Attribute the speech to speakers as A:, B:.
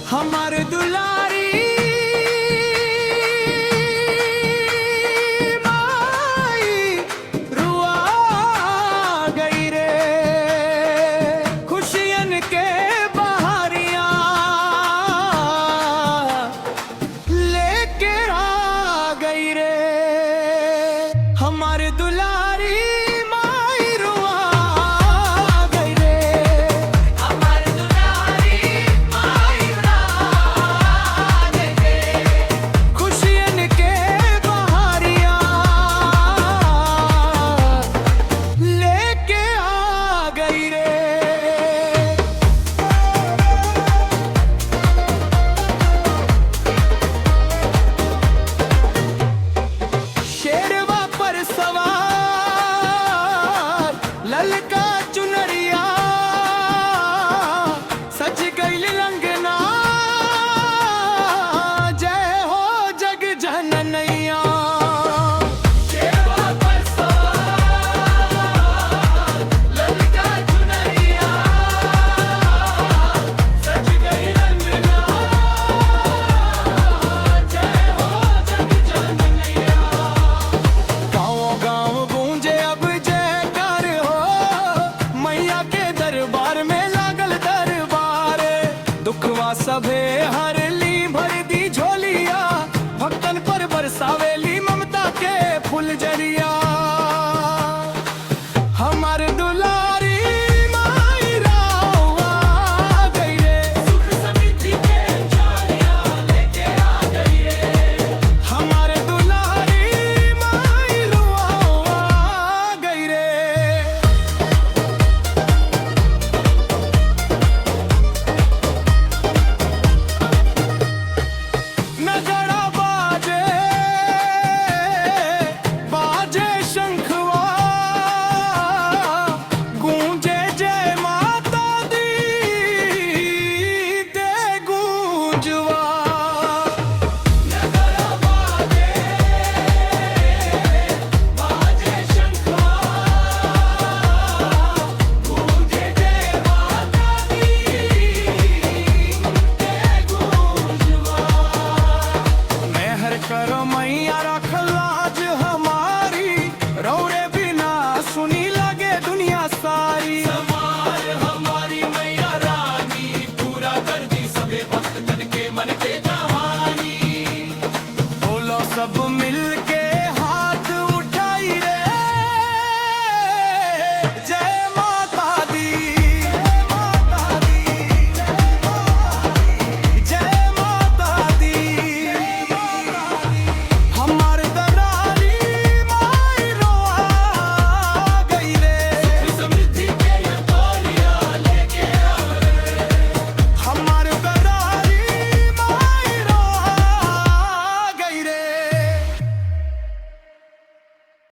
A: हमार दुलारी माई रुआ गई रे, खुशियन के बहारियां लेके आ गई रे। हमार दुलारी ललका चुनरिया सज गई लंगना, जय हो जग जननैया। शेरवा पर सवार ललका चुनरिया सज गई लंगना, जय हो जग जननैया। गाँव गाँव गूंजे अब दरबार में लागल दरबार, दुखवा सभे हर ली भर दी झोलिया, भक्तन पर बरसावेली ममता के फुलझरिया।